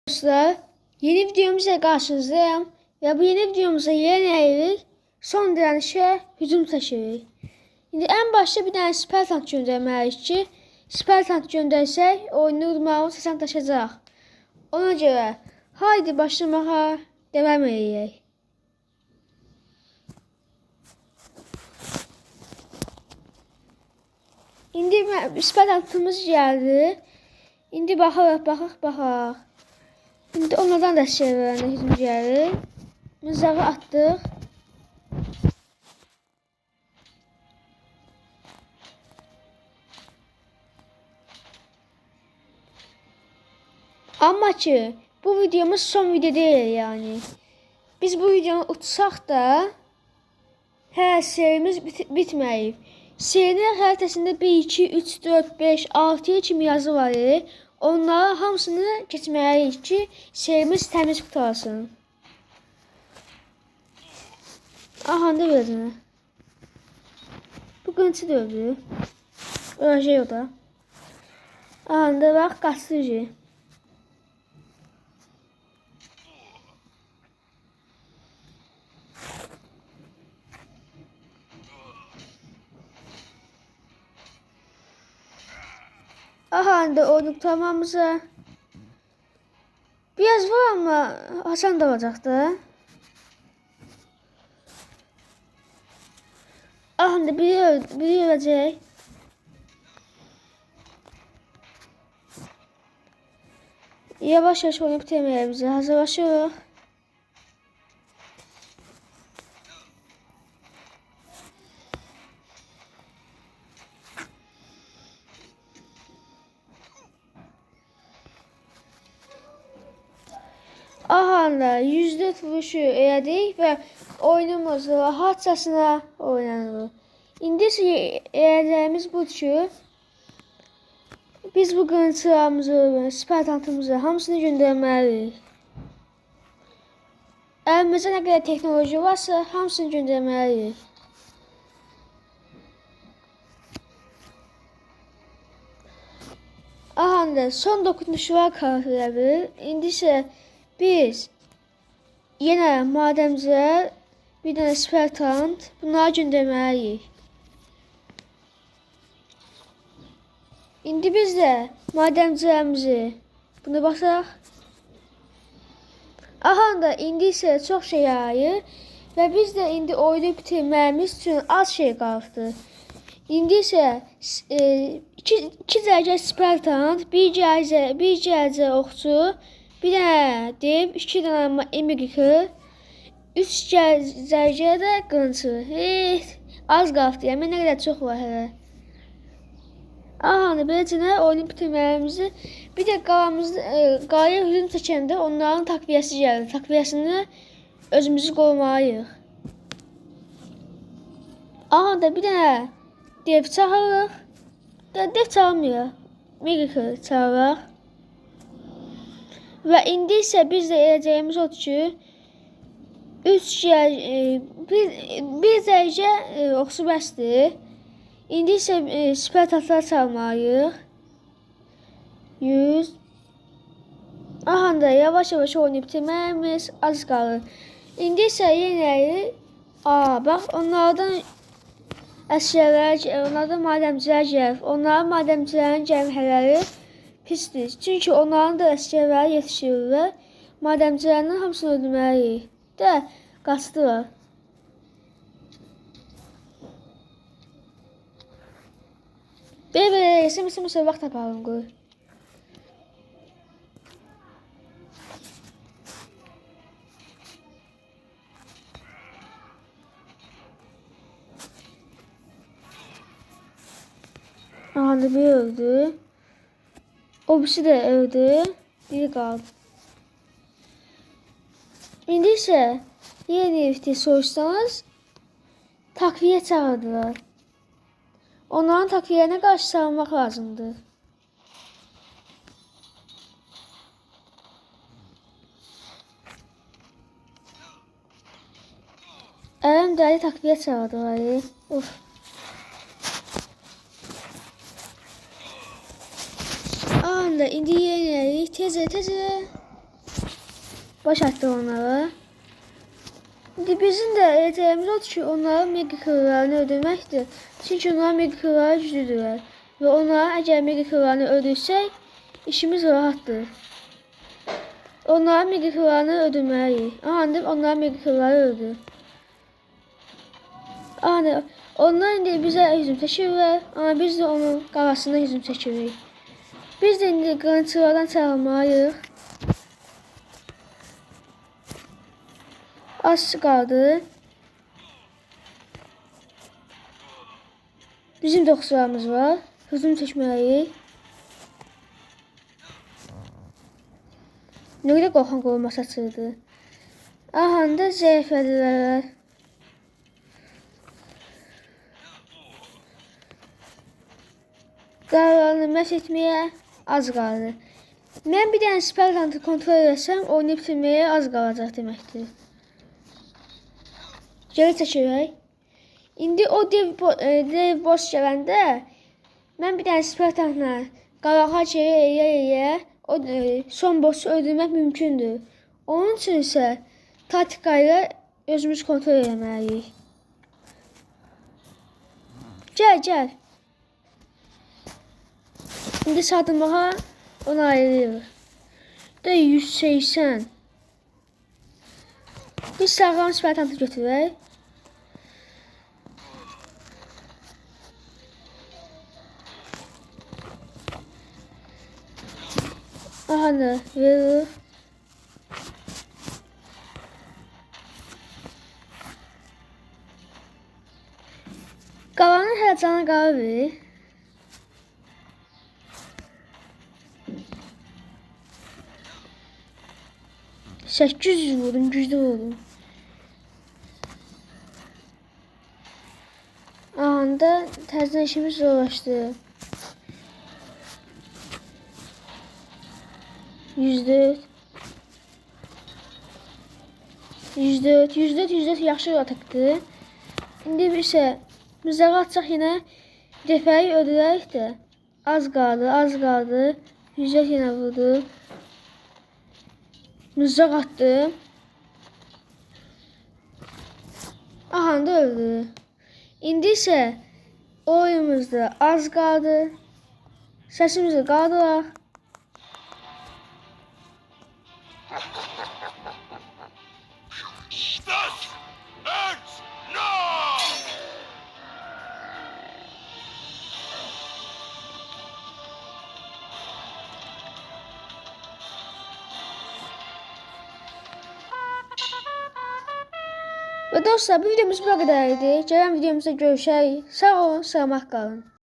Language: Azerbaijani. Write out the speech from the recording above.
Dostlar, yeni videomuzla karşınızdayım ve bu yeni videomuzda yenileyirik son direnişe hücum taşıyırıq. İndi en başta bir tane süper tank göndərməliyik ki, süper tank göndərsək oyunu udmağı səsən taşıyacaq. Ona görə haydi başlamağa devam edək. İndi süper tankımız geldi. İndi baxaq. İndi onlardan da çevirəndə hücum gəlir. Mızrağı atdıq. Amma ki, bu videomuz son video deyil yani. Biz bu videonu utsaq da hələ serimiz bitməyib. Serinin xəritəsində 1, 2, 3, 4, 5, 6 kimi yazı var. Onların hamısını keçməliyik ki, serimiz təmiz qutarsın. Aha, ne verdin? Bu qınçı da öldü. Öləcək o da. Aha, da bax, qaçıcı. Aha, da olduk tamamımıza. Biraz var ama Hasan da olacaktı. Aha, da biri ölecek. Yavaş yavaş oynayıp bitirmeyemize hazırlaşıyoruz. Aha, da %4 vuruşu elədik və oyunumuz rahatçasına oynanır. İndi eləyəcəyimiz budur ki, biz bu qırıntılarımızı, süper tankımızı hamısını göndərməliyik. Əlimizdə nə qədər texnoloji varsa hamısını göndərməliyik. Aha, da son dokunuşlar kalır. İndi isə biz yenə madəmcilər, bir dənə süper tank bunları göndərməliyik. İndi biz də madəmcilərimizi buna baxaq. Aha, da indi isə çox şey yayır və biz də indi oyunu bitirməyimiz üçün az şey qaldı. İndi isə iki dərəcə süper tank, bir dərəcə oxçu, bir dənə deyib, 2 dənə emigikı, 3 dərəcə də qınçı. Az qaldı, yəni nə qədər çox var hələ. Aha, beləcə oyunu bitirməyimizi, bir də qalaya hücum çəkəndə onların takviyəsi gəlir. Takviyəsini özümüzü qorumalıyıq. Aha, da bir dənə dev çağırıq. Dev çağırmıyor. Emigikı çağırıq. Və indi isə biz də edəcəyimiz odur ki, bir dərəcə oxsu bəsdir. İndi isə süper tanklar çalmalıyıq. 100. Aha, da yavaş yavaş oynayıb bitirməyimiz az qalır. İndi isə yenə bax, onlardan əsgərlər, onlardan madəmcilər gəlir. Onların madəmcilərin gəmihələri pisdir. Çünki onların da əsgərləri yetişirirlər. Madəmcilərin hamısını öldürməliyik. Də qaçdılar. Belə məsəl vaxt taparım qoy. Aha, da bir öldü. O birisi də öldü. Biri qaldı. İndi isə yeni soruşsanız takviyə çağırdılar. Onların takviyəyə qarşı savunmaq lazımdır. Ələm dəli takviyə çağırdılar. Of. Anda indi yeniləyik. Tezə. Baş atdı onlara. İndi bizim də edəcəyimiz odur ki, onların mega kıllarını öldürməkdir. Çünki onlar mega kılları güclüdürlər. Və onlara əgər mega kıllarını öldürsək, işimiz rahatdır. Onların mega kıllarını öldürməliyik. Aha, indi onların mega kılları öldü. Aha, onlar indi bizə hücum çəkirlər, amma biz də onun qarasına hücum çəkirik. Biz də indi qırıntılardan çalmalıyıq. Az qaldı. Bizim də oxçularımız var. Hücum çəkməliyik. Nə qədər qorxan qoruması açıldı. Aha, da zəiflədilər. Qaralarını məhv etməyə az qaldı. Mən bir dənə Spartantı kontrol etsəm, oyunu bitirməyə az qalacaq deməkdir. Geri çəkirək. İndi o dev boss gələndə mən bir dənə Spartantla qarağa geri o son bossu öldürmək mümkündür. Onun üçün isə taktika ilə özümüz kontrol etməliyik. Gəl. İndi sadırmağa onu ayırırıq. Da 180. Biz sağlam Spartantı götürək. Aha, ne verir. Qalanın hələ canı qalır. $800 vurdum, güclü vurdum. Anda təzədən işimiz zorlaşdı. 104 yaxşı atakdır. İndi isə mızrağı atacaq yenə dəfəyi öldürək də. Az qaldı. 104 yenə vurdu. Mızraq attı. Aha, da öldü. İndi isə oyunumuzda az qaldı. Səsimizi qaldıraq. Ve dostlar, bu videomuz bu kadar idi. Gelen videomuzda görüşək. Sağ olun, sağlamak qalın.